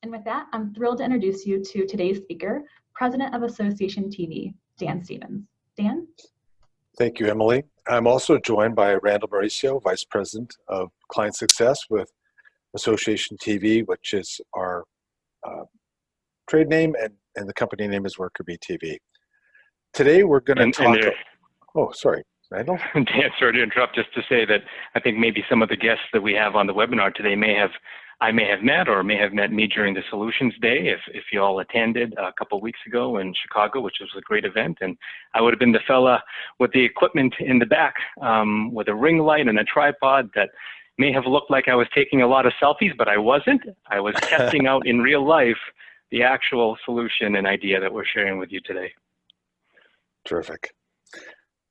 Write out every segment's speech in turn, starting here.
And with that, I'm thrilled to introduce you to today's speaker, President of Association TV, Dan Stevens. Dan? Thank you, Emily. I'm also joined by Randall Mauricio, Vice President of Client Success with Association TV, which is our trade name, and the company name is WorkerBee TV. Today we're going to talk. Oh, sorry, Randall. Dan, sorry to interrupt. Just to say that I think maybe some of the guests that we have on the webinar today I may have met or may have met me during the Solutions Day if you all attended a couple of weeks ago in Chicago, which was a great event. And I would have been the fella with the equipment in the back with a ring light and a tripod that may have looked like I was taking a lot of selfies, but I wasn't. I was testing out in real life the actual solution and idea that we're sharing with you today. Terrific.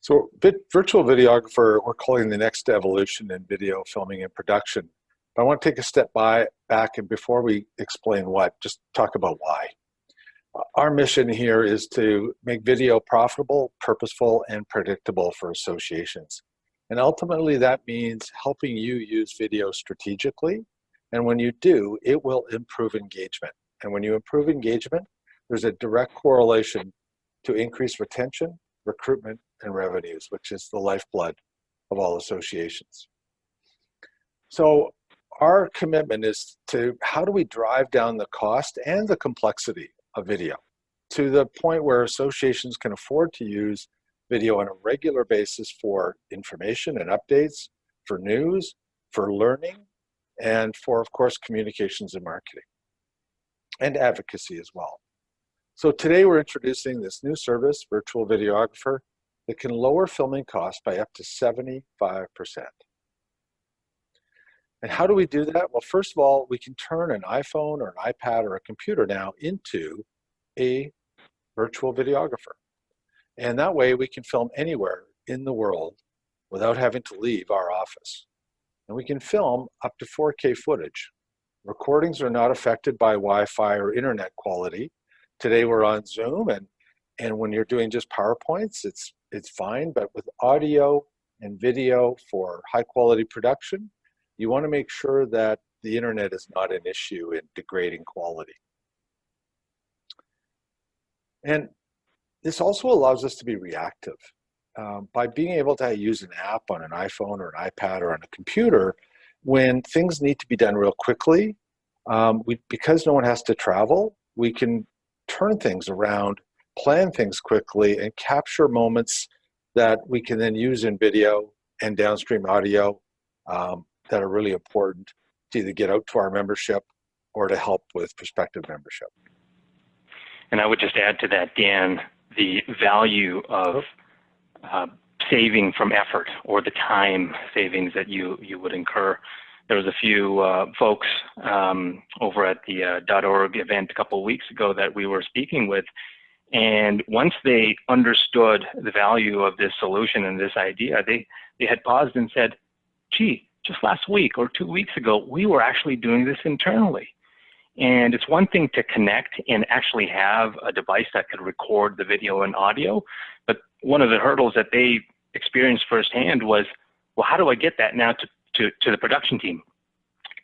So Virtual Videographer, we're calling the next evolution in video filming and production. I want to take a step back, and before we explain what, just talk about why. Our mission here is to make video profitable, purposeful, and predictable for associations. And ultimately that means helping you use video strategically. And when you do, it will improve engagement. And when you improve engagement, there's a direct correlation to increased retention, recruitment, and revenues, which is the lifeblood of all associations. So our commitment is to how do we drive down the cost and the complexity of video to the point where associations can afford to use video on a regular basis for information and updates, for news, for learning, and for, of course, communications and marketing, and advocacy as well. So today we're introducing this new service, Virtual Videographer, that can lower filming costs by up to 75%. And how do we do that? Well, first of all, we can turn an iPhone or an iPad or a computer now into a virtual videographer. And that way we can film anywhere in the world without having to leave our office. And we can film up to 4K footage. Recordings are not affected by Wi-Fi or internet quality. Today we're on Zoom, and when you're doing just PowerPoints, it's fine, but with audio and video for high quality production, you want to make sure that the internet is not an issue in degrading quality. And this also allows us to be reactive. By being able to use an app on an iPhone or an iPad or on a computer, when things need to be done real quickly, because no one has to travel, we can turn things around, plan things quickly, and capture moments that we can then use in video and downstream audio that are really important to either get out to our membership or to help with prospective membership. And I would just add to that, Dan, the value of saving from effort or the time savings that you would incur. There was a few folks over at the .org event a couple of weeks ago that we were speaking with, and once they understood the value of this solution and this idea, they had paused and said, gee, just last week or 2 weeks ago, we were actually doing this internally. And it's one thing to connect and actually have a device that could record the video and audio, but one of the hurdles that they experienced firsthand was, well, how do I get that now to the production team?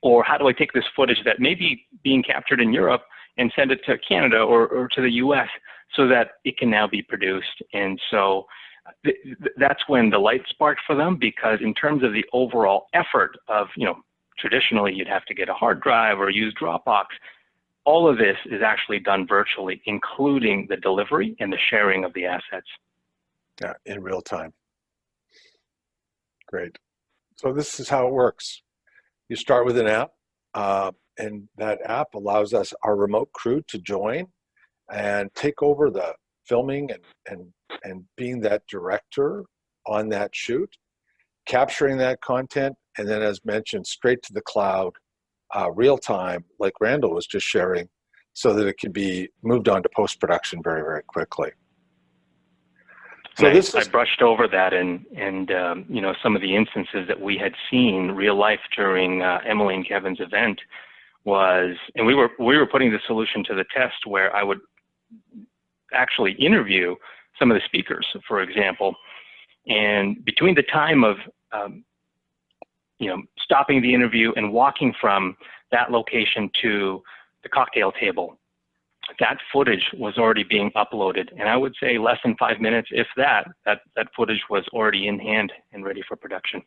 Or how do I take this footage that may be being captured in Europe and send it to Canada or to the US so that it can now be produced? And so that's when the light sparked for them, because in terms of the overall effort of, traditionally you'd have to get a hard drive or use Dropbox, all of this is actually done virtually, including the delivery and the sharing of the assets. Yeah, in real time. Great. So this is how it works. You start with an app, and that app allows our remote crew to join and take over the filming and being that director on that shoot, capturing that content, and then, as mentioned, straight to the cloud, real time, like Randall was just sharing, so that it can be moved on to post-production very, very quickly. So I brushed over that, and some of the instances that we had seen real life during Emily and Kevin's event was, and we were putting the solution to the test where I would actually interview some of the speakers, for example, and between the time of stopping the interview and walking from that location to the cocktail table. That footage was already being uploaded, and I would say less than 5 minutes, if that footage was already in hand and ready for production.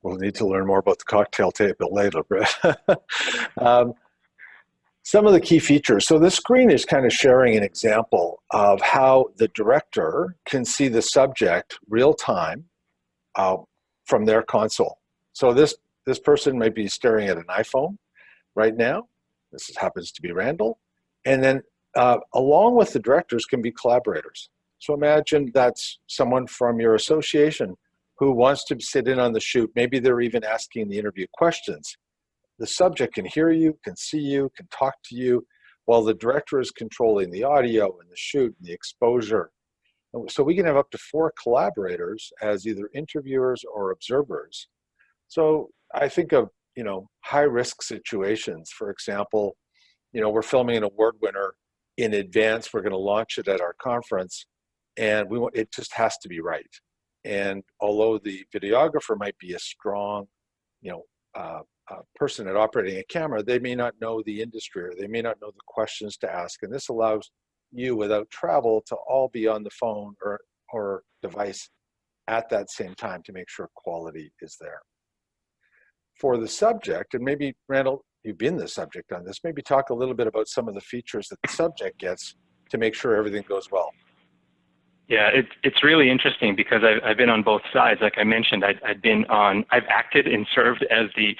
We'll need to learn more about the cocktail table later, Brett. Some of the key features. So this screen is kind of sharing an example of how the director can see the subject real time from their console. So this person might be staring at an iPhone right now. This happens to be Randall. And then along with the directors can be collaborators. So imagine that's someone from your association who wants to sit in on the shoot. Maybe they're even asking the interview questions. The subject can hear you, can see you, can talk to you, while the director is controlling the audio and the shoot and the exposure. So we can have up to 4 collaborators as either interviewers or observers. So I think of, high-risk situations. For example, we're filming an award winner in advance. We're going to launch it at our conference, and it just has to be right. And although the videographer might be a strong, person at operating a camera, they may not know the industry, or they may not know the questions to ask. And this allows you, without travel, to all be on the phone or device at that same time to make sure quality is there. For the subject, and maybe Randall, you've been the subject on this, maybe talk a little bit about some of the features that the subject gets to make sure everything goes well. Yeah, it's really interesting because I've been on both sides. Like I mentioned, I've acted and served as the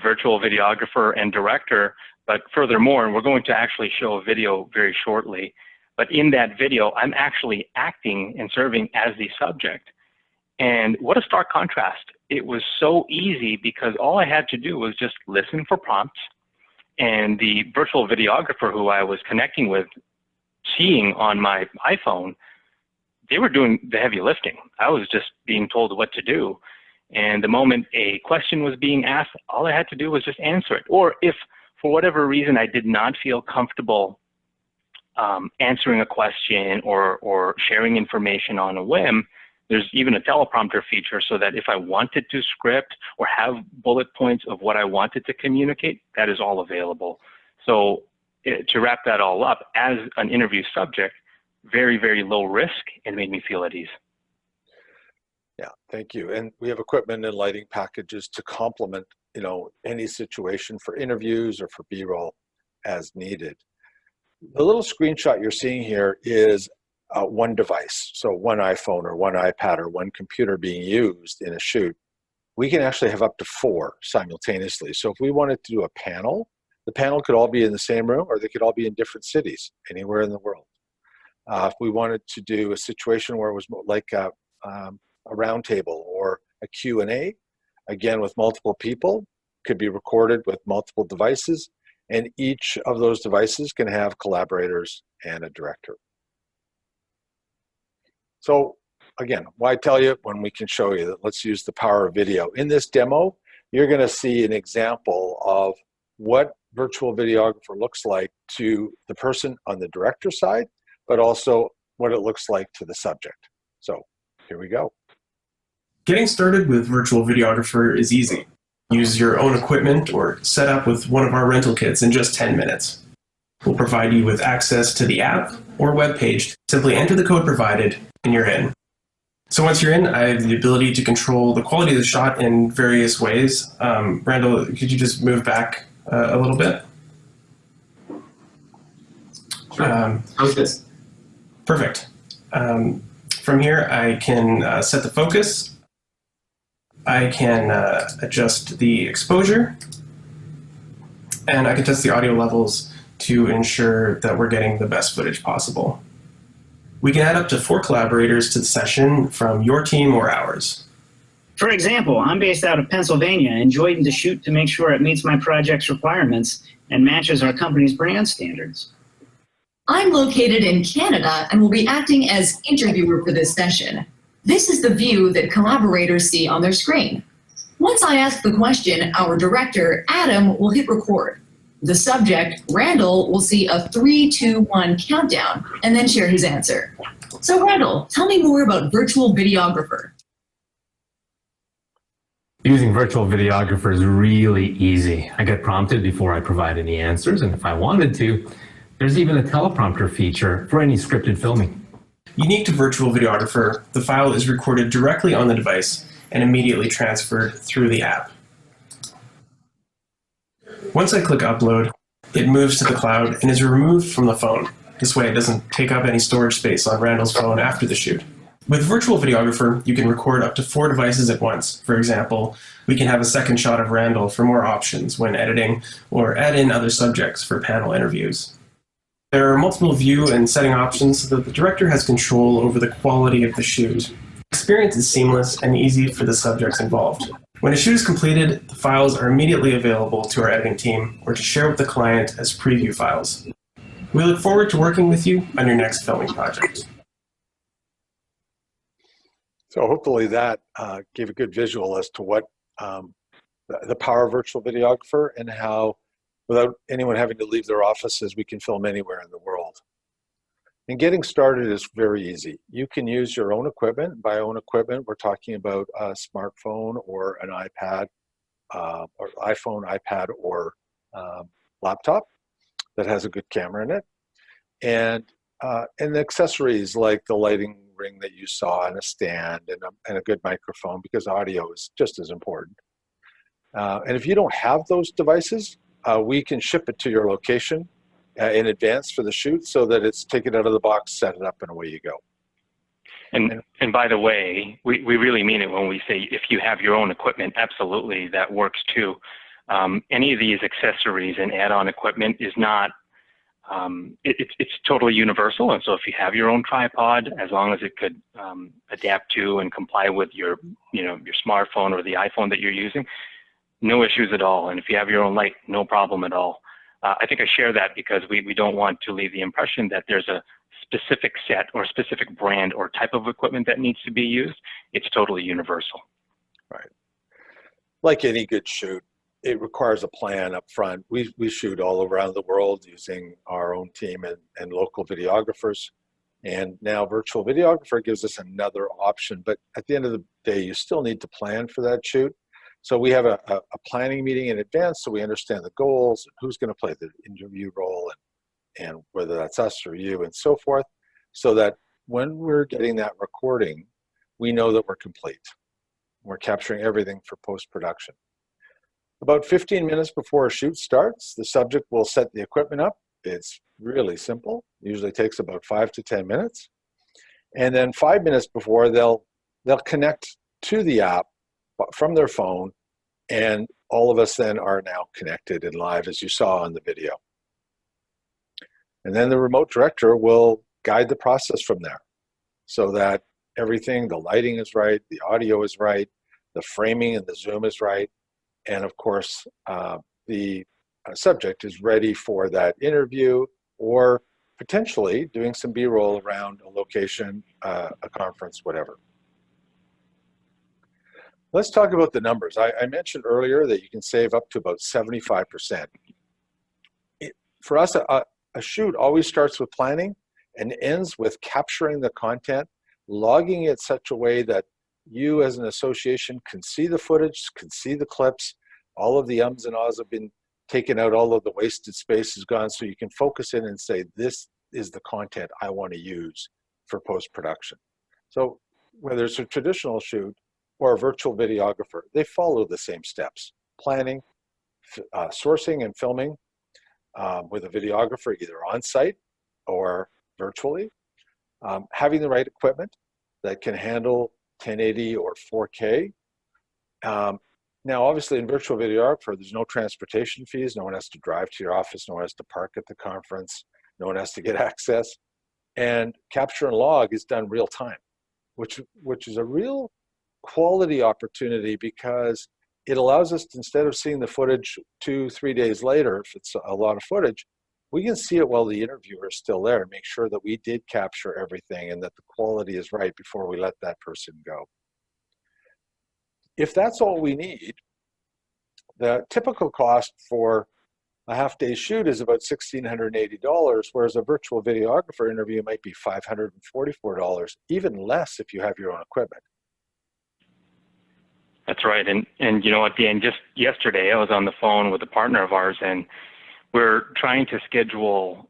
virtual videographer and director, but furthermore, and we're going to actually show a video very shortly, but in that video, I'm actually acting and serving as the subject. And what a stark contrast. It was so easy because all I had to do was just listen for prompts, and the virtual videographer who I was connecting with, seeing on my iPhone, they were doing the heavy lifting. I was just being told what to do. And the moment a question was being asked, all I had to do was just answer it. Or if for whatever reason I did not feel comfortable answering a question or sharing information on a whim, there's even a teleprompter feature so that if I wanted to script or have bullet points of what I wanted to communicate, that is all available. So to wrap that all up, as an interview subject, very, very low risk, and made me feel at ease. Yeah, thank you. And we have equipment and lighting packages to complement, any situation for interviews or for B-roll as needed. The little screenshot you're seeing here is one device. So one iPhone or one iPad or one computer being used in a shoot. We can actually have up to 4 simultaneously. So if we wanted to do a panel, the panel could all be in the same room, or they could all be in different cities, anywhere in the world. If we wanted to do a situation where it was like a round table or a Q&A, again with multiple people, could be recorded with multiple devices, and each of those devices can have collaborators and a director. So again, why tell you when we can show you that? Let's use the power of video. In this demo, you're going to see an example of what virtual videographer looks like to the person on the director side, but also what it looks like to the subject. So here we go. Getting started with Virtual Videographer is easy. Use your own equipment or set up with one of our rental kits in just 10 minutes. We'll provide you with access to the app or web page. Simply enter the code provided and you're in. So once you're in, I have the ability to control the quality of the shot in various ways. Randall, could you just move back a little bit? Sure. How's this? Perfect. From here, I can set the focus. I can adjust the exposure, and I can test the audio levels to ensure that we're getting the best footage possible. We can add up to 4 collaborators to the session from your team or ours. For example, I'm based out of Pennsylvania and joined the shoot to make sure it meets my project's requirements and matches our company's brand standards. I'm located in Canada and will be acting as interviewer for this session. This is the view that collaborators see on their screen. Once I ask the question, our director, Adam, will hit record. The subject, Randall, will see a 3, 2, 1 countdown and then share his answer. So Randall, tell me more about Virtual Videographer. Using Virtual Videographer is really easy. I get prompted before I provide any answers, and if I wanted to, there's even a teleprompter feature for any scripted filming. Unique to Virtual Videographer, the file is recorded directly on the device and immediately transferred through the app. Once I click Upload, it moves to the cloud and is removed from the phone. This way it doesn't take up any storage space on Randall's phone after the shoot. With Virtual Videographer, you can record up to 4 devices at once. For example, we can have a second shot of Randall for more options when editing, or add in other subjects for panel interviews. There are multiple view and setting options so that the director has control over the quality of the shoot. The experience is seamless and easy for the subjects involved. When a shoot is completed, the files are immediately available to our editing team or to share with the client as preview files. We look forward to working with you on your next filming project. So hopefully that gave a good visual as to what the power of Virtual Videographer and how, without anyone having to leave their offices, we can film anywhere in the world. And getting started is very easy. You can use your own equipment. By own equipment, we're talking about a smartphone or an iPad, or iPhone, iPad, or laptop that has a good camera in it. And the accessories like the lighting ring that you saw, and a stand, and a good microphone, because audio is just as important. And if you don't have those devices, we can ship it to your location in advance for the shoot, so that it's taken out of the box, set it up, and away you go. And by the way, we really mean it when we say if you have your own equipment, absolutely, that works too. Any of these accessories and add-on equipment is not, it's totally universal. And so if you have your own tripod, as long as it could adapt to and comply with your smartphone or the iPhone that you're using, no issues at all. And if you have your own light, no problem at all. I think I share that because we don't want to leave the impression that there's a specific set or specific brand or type of equipment that needs to be used. It's totally universal. Right. Like any good shoot, it requires a plan up front. We shoot all around the world using our own team and local videographers. And now Virtual Videographer gives us another option. But at the end of the day, you still need to plan for that shoot. So we have a planning meeting in advance, so we understand the goals, who's going to play the interview role, and whether that's us or you, and so forth, so that when we're getting that recording, we know that we're complete. We're capturing everything for post-production. About 15 minutes before a shoot starts, the subject will set the equipment up. It's really simple. Usually takes about 5 to 10 minutes. And then 5 minutes before, they'll connect to the app from their phone, and all of us then are now connected and live, as you saw on the video. And then the remote director will guide the process from there, so that everything, the lighting is right, the audio is right, the framing and the zoom is right, and of course the subject is ready for that interview, or potentially doing some B-roll around a location, a conference, whatever. Let's talk about the numbers. I mentioned earlier that you can save up to about 75%. For us, a shoot always starts with planning and ends with capturing the content, logging it such a way that you as an association can see the footage, can see the clips, all of the ums and ahs have been taken out, all of the wasted space is gone, so you can focus in and say, this is the content I want to use for post-production. So whether it's a traditional shoot or a virtual videographer, they follow the same steps: planning, sourcing and filming with a videographer either on site or virtually, having the right equipment that can handle 1080 or 4K. Now, obviously in virtual videographer, there's no transportation fees. No one has to drive to your office. No one has to park at the conference. No one has to get access. And capture and log is done real time, which is a real quality opportunity, because it allows us to, instead of seeing the footage 2-3 days later, if it's a lot of footage, we can see it while the interviewer is still there and make sure that we did capture everything and that the quality is right before we let that person go. If that's all we need, the typical cost for a half-day shoot is about $1,680, whereas a virtual videographer interview might be $544, even less if you have your own equipment. That's right. And you know what, Dan, just yesterday I was on the phone with a partner of ours, and we're trying to schedule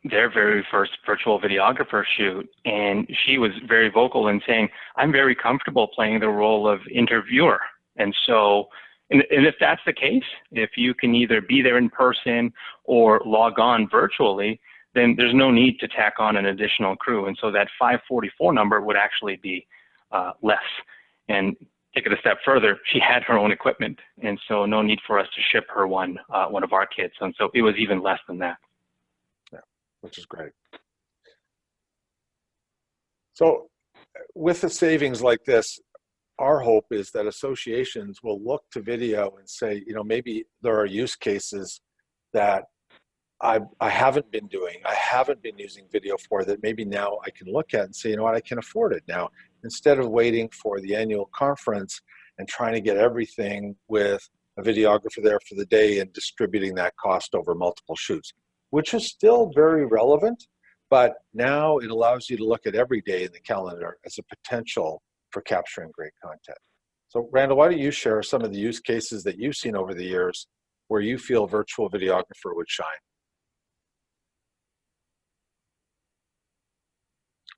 their very first virtual videographer shoot. And she was very vocal in saying, I'm very comfortable playing the role of interviewer. And so, and if that's the case, if you can either be there in person or log on virtually, then there's no need to tack on an additional crew. And so that 544 number would actually be less. And take it a step further, she had her own equipment, and so no need for us to ship her one of our kits. And so it was even less than that. Yeah, which is great. So with the savings like this, our hope is that associations will look to video and say, you know, maybe there are use cases that I haven't been doing, I haven't been using video for, that maybe now I can look at and say, you know what, I can afford it now. Instead of waiting for the annual conference and trying to get everything with a videographer there for the day and distributing that cost over multiple shoots, which is still very relevant, but now it allows you to look at every day in the calendar as a potential for capturing great content. So Randall, why don't you share some of the use cases that you've seen over the years where you feel virtual videographer would shine?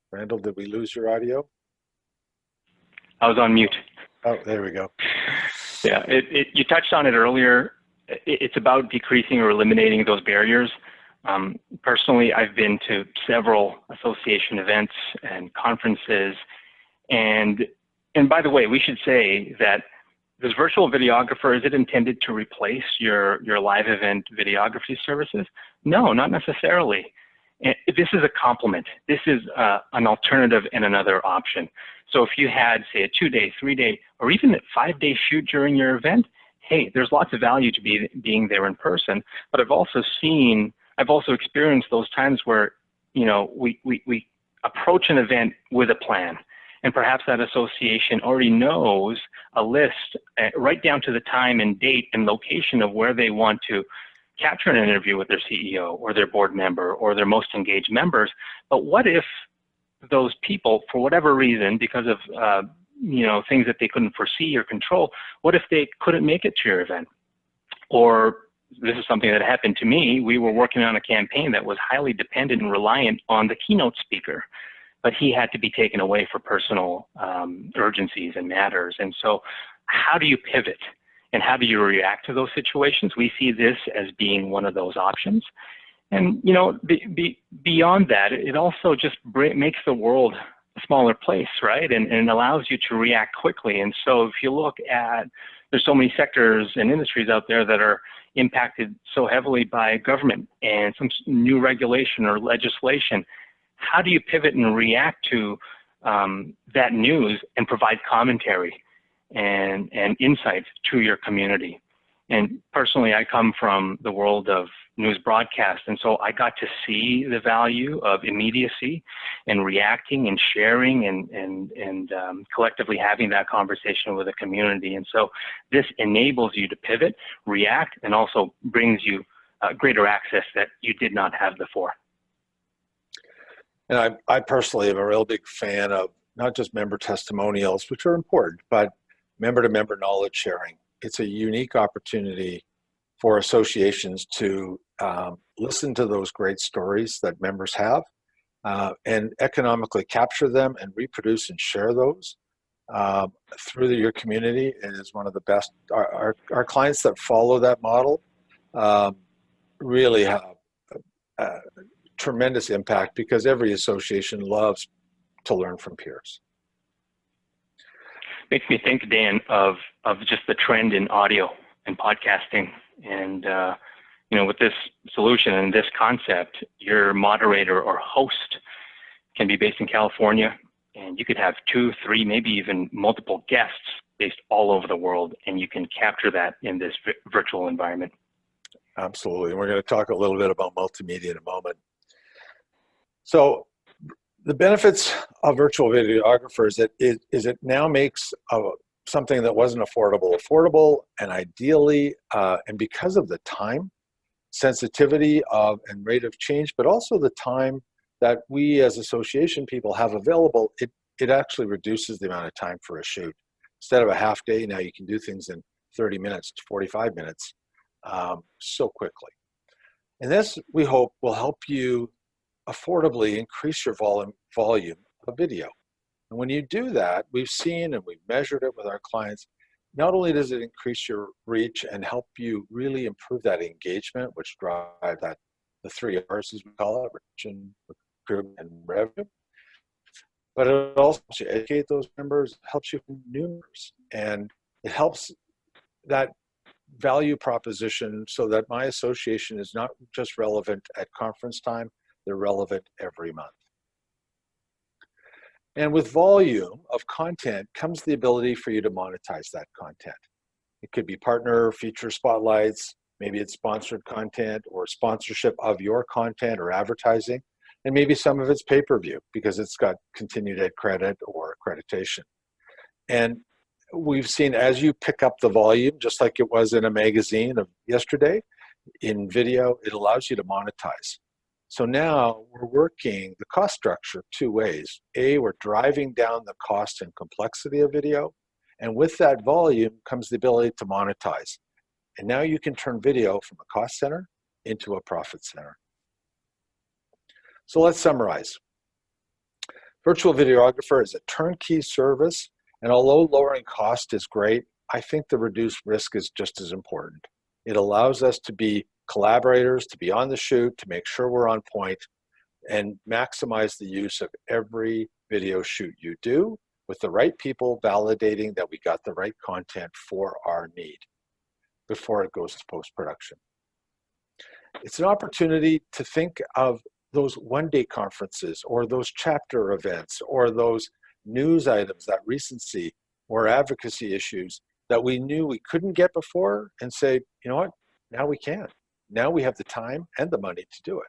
Randall, did we lose your audio? I was on mute. Oh, there we go. Yeah, you touched on it earlier. It's about decreasing or eliminating those barriers. Personally, I've been to several association events and conferences, and by the way, we should say that this virtual videographer, is it intended to replace your live event videography services? No, not necessarily. This is a complement. This is an alternative and another option. So if you had, say, a 2-day, 3-day, or even a 5-day shoot during your event, hey, there's lots of value to being there in person. But I've also experienced those times where, you know, we approach an event with a plan, and perhaps that association already knows a list right down to the time and date and location of where they want to capture an interview with their CEO or their board member or their most engaged members. But what if those people, for whatever reason, because of you know, things that they couldn't foresee or control, what if they couldn't make it to your event? Or this is something that happened to me. We were working on a campaign that was highly dependent and reliant on the keynote speaker, but he had to be taken away for personal urgencies and matters. And so how do you pivot? And how do you react to those situations? We see this as being one of those options. And, you know, beyond that, it also just makes the world a smaller place, right? And allows you to react quickly. And so if you look at, there's so many sectors and industries out there that are impacted so heavily by government and some new regulation or legislation. How do you pivot and react to that news and provide commentary and insights to your community? And personally, I come from the world of news broadcast, and so I got to see the value of immediacy and reacting and sharing and collectively having that conversation with the community. And so this enables you to pivot, react, and also brings you greater access that you did not have before. And I personally am a real big fan of not just member testimonials, which are important, but member-to-member knowledge sharing. It's a unique opportunity for associations to listen to those great stories that members have and economically capture them and reproduce and share those through your community. It is one of the best. Our clients that follow that model really have tremendous impact because every association loves to learn from peers. Makes me think, Dan, of just the trend in audio and podcasting. And, you know, with this solution and this concept, your moderator or host can be based in California, and you could have 2, 3, maybe even multiple guests based all over the world, and you can capture that in this virtual environment. Absolutely. And we're going to talk a little bit about multimedia in a moment. So the benefits of virtual videographers is it now makes something that wasn't affordable, and ideally, and because of the time sensitivity of and rate of change, but also the time that we as association people have available, it actually reduces the amount of time for a shoot. Instead of a half day, now you can do things in 30 minutes to 45 minutes so quickly. And this, we hope, will help you affordably increase your volume of video. And when you do that, we've seen and we've measured it with our clients, not only does it increase your reach and help you really improve that engagement, which drive that the 3 R's as we call it, retention, recruitment, and revenue, but it also helps you educate those members, helps you find new members, and it helps that value proposition so that my association is not just relevant at conference time, they're relevant every month. And with volume of content comes the ability for you to monetize that content. It could be partner feature spotlights, maybe it's sponsored content or sponsorship of your content or advertising, and maybe some of it's pay-per-view because it's got continued ed credit or accreditation. And we've seen as you pick up the volume, just like it was in a magazine of yesterday, in video, it allows you to monetize. So now we're working the cost structure 2 ways. A, we're driving down the cost and complexity of video. And with that volume comes the ability to monetize. And now you can turn video from a cost center into a profit center. So let's summarize. Virtual Videographer is a turnkey service. And although lowering cost is great, I think the reduced risk is just as important. It allows us to be collaborators, to be on the shoot, to make sure we're on point, and maximize the use of every video shoot you do with the right people validating that we got the right content for our need before it goes to post-production. It's an opportunity to think of those one-day conferences or those chapter events or those news items, that recency or advocacy issues that we knew we couldn't get before and say, you know what, now we can. Now we have the time and the money to do it.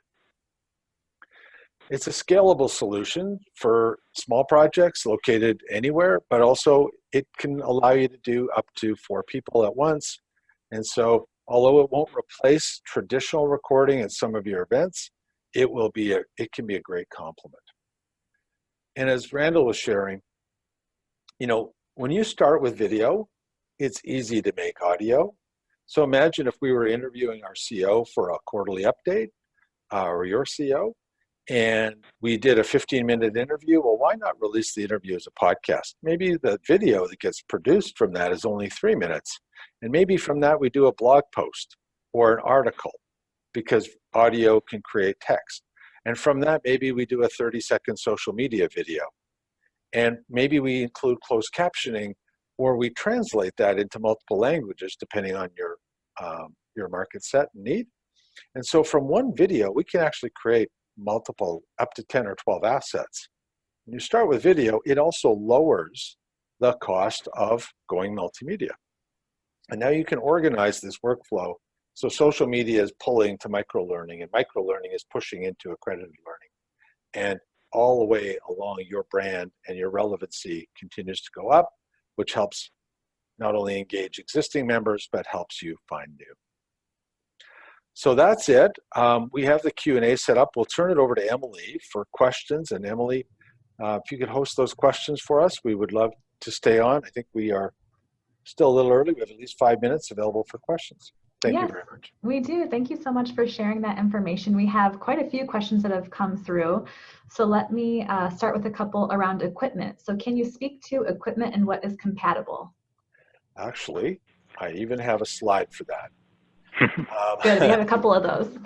It's a scalable solution for small projects located anywhere, but also it can allow you to do up to 4 people at once. And so although it won't replace traditional recording at some of your events, it can be a great complement. And as Randall was sharing, you know, when you start with video, it's easy to make audio. So imagine if we were interviewing our CEO for a quarterly update, or your CEO, and we did a 15-minute interview. Well, why not release the interview as a podcast? Maybe the video that gets produced from that is only 3 minutes. And maybe from that we do a blog post or an article because audio can create text. And from that, maybe we do a 30-second social media video. And maybe we include closed captioning, or we translate that into multiple languages depending on your market set and need. And so from one video, we can actually create multiple, up to 10 or 12 assets. When you start with video, it also lowers the cost of going multimedia. And now you can organize this workflow. So social media is pulling to micro-learning, and micro-learning is pushing into accredited learning. And all the way along, your brand and your relevancy continues to go up, which helps not only engage existing members, but helps you find new. So that's it. We have the Q&A set up. We'll turn it over to Emily for questions. And Emily, if you could host those questions for us, we would love to stay on. I think we are still a little early. We have at least 5 minutes available for questions. Thank you very much. We do. Thank you so much for sharing that information. We have quite a few questions that have come through. So let me start with a couple around equipment. So can you speak to equipment and what is compatible? Actually, I even have a slide for that. Good, we have a couple of those.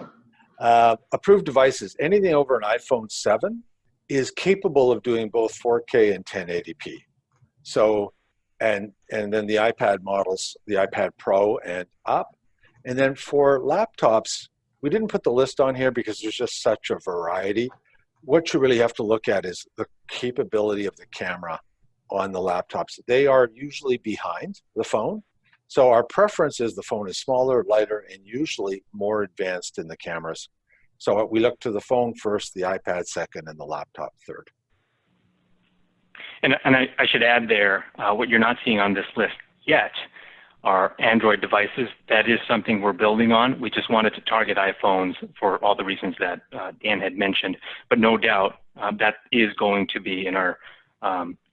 Approved devices, anything over an iPhone 7 is capable of doing both 4K and 1080p. So, and then the iPad models, the iPad Pro and up. And then for laptops, we didn't put the list on here because there's just such a variety. What you really have to look at is the capability of the camera on the laptops. They are usually behind the phone. So our preference is the phone is smaller, lighter, and usually more advanced in the cameras. So we look to the phone first, the iPad second, and the laptop third. And I should add there, what you're not seeing on this list yet are Android devices. That is something we're building on. We just wanted to target iPhones for all the reasons that Dan had mentioned. But no doubt that is going to be in our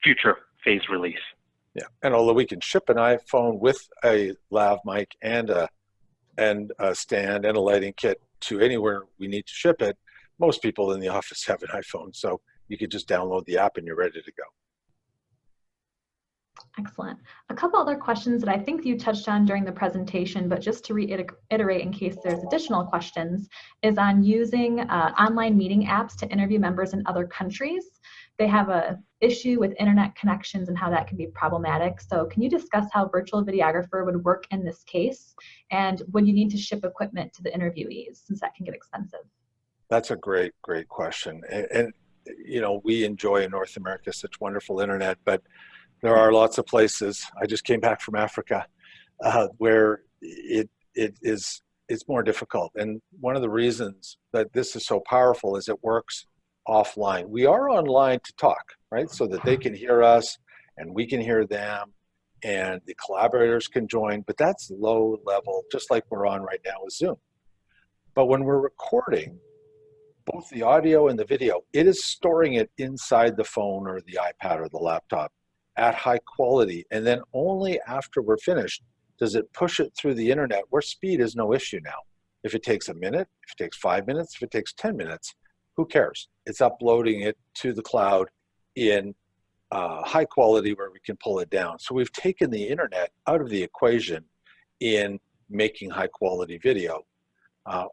future phase release. Yeah, and although we can ship an iPhone with a lav mic and a stand and a lighting kit to anywhere we need to ship it, most people in the office have an iPhone, so you could just download the app and you're ready to go. Excellent. A couple other questions that I think you touched on during the presentation, but just to reiterate in case there's additional questions, is on using online meeting apps to interview members in other countries. They have an issue with internet connections and how that can be problematic. So can you discuss how Virtual Videographer would work in this case? And would you need to ship equipment to the interviewees, since that can get expensive? That's a great question. And you know, we enjoy in North America such wonderful internet, but there are lots of places. I just came back from Africa where it's more difficult. And one of the reasons that this is so powerful is it works offline. We are online to talk, right? So that they can hear us and we can hear them and the collaborators can join, but that's low level, just like we're on right now with Zoom. But when we're recording both the audio and the video, it is storing it inside the phone or the iPad or the laptop at high quality, and then only after we're finished does it push it through the internet, where speed is no issue now. If it takes a minute, if it takes 5 minutes, if it takes 10 minutes, who cares? It's uploading it to the cloud in high quality where we can pull it down. So we've taken the internet out of the equation in making high quality video.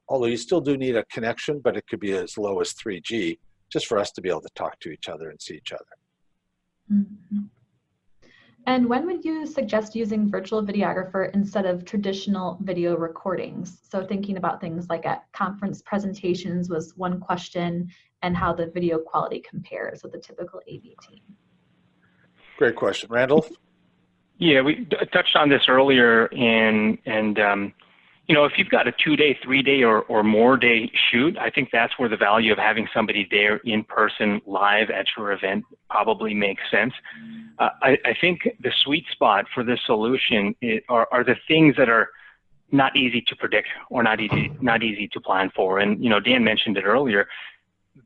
Although you still do need a connection, but it could be as low as 3G, just for us to be able to talk to each other and see each other. Mm-hmm. And when would you suggest using Virtual Videographer instead of traditional video recordings? So thinking about things like at conference presentations was one question, and how the video quality compares with the typical AV team. Great question. Randall? Yeah, we touched on this earlier, and you know, if you've got a 2-day, 3-day, or more day shoot, I think that's where the value of having somebody there in person, live at your event, probably makes sense. I think the sweet spot for this solution are the things that are not easy to predict or not easy to plan for. And you know, Dan mentioned it earlier.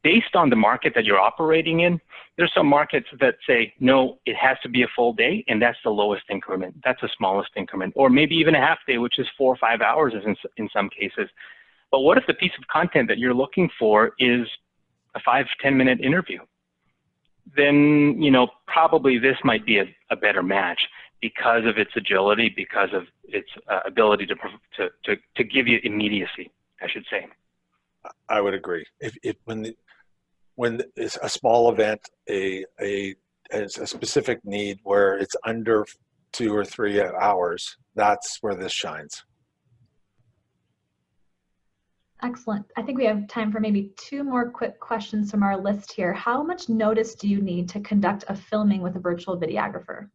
Based on the market that you're operating in, there's some markets that say, no, it has to be a full day, and that's the lowest increment. That's the smallest increment. Or maybe even a half day, which is 4 or 5 hours in some cases. But what if the piece of content that you're looking for is a 5-10 minute interview? Then, you know, probably this might be a better match because of its agility, because of its ability to give you immediacy, I should say. I would agree. When it's a small event, a specific need where it's under 2 or 3 hours, that's where this shines. Excellent. I think we have time for maybe 2 more quick questions from our list here. How much notice do you need to conduct a filming with a virtual videographer?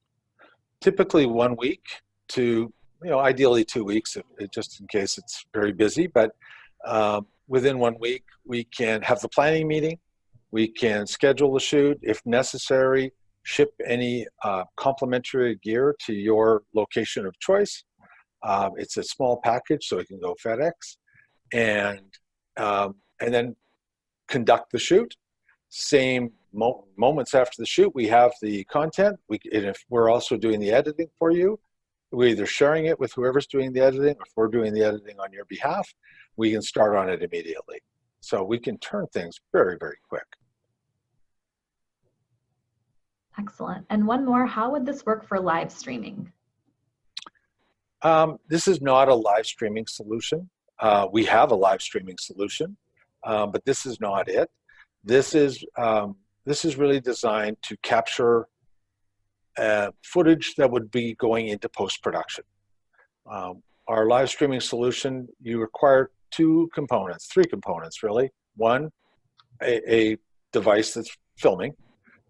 Typically 1 week to, you know, ideally 2 weeks, just in case it's very busy. But within 1 week, we can have the planning meeting. We can schedule the shoot if necessary, ship any complimentary gear to your location of choice. It's a small package, so it can go FedEx. And then conduct the shoot. Same moments after the shoot, we have the content. And if we're also doing the editing for you, we're either sharing it with whoever's doing the editing, or if we're doing the editing on your behalf, we can start on it immediately. So we can turn things very, very quick. Excellent. And one more, how would this work for live streaming? This is not a live streaming solution. We have a live streaming solution, but this is not it. This is really designed to capture footage that would be going into post-production. Our live streaming solution, you require 3 components really. 1, a device that's filming.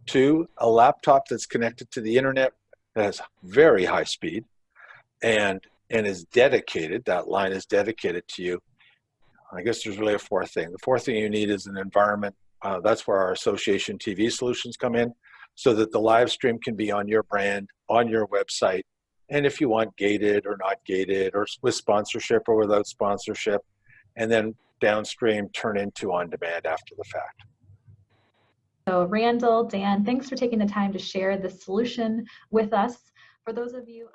2, a laptop that's connected to the internet that has very high speed and is dedicated, that line is dedicated to you. I guess there's really a 4th thing. The 4th thing you need is an environment. That's where our AssociationTV solutions come in, so that the live stream can be on your brand, on your website, and if you want gated or not gated, or with sponsorship or without sponsorship, and then downstream turn into on demand after the fact. So Randall, Dan, thanks for taking the time to share this solution with us. For those of you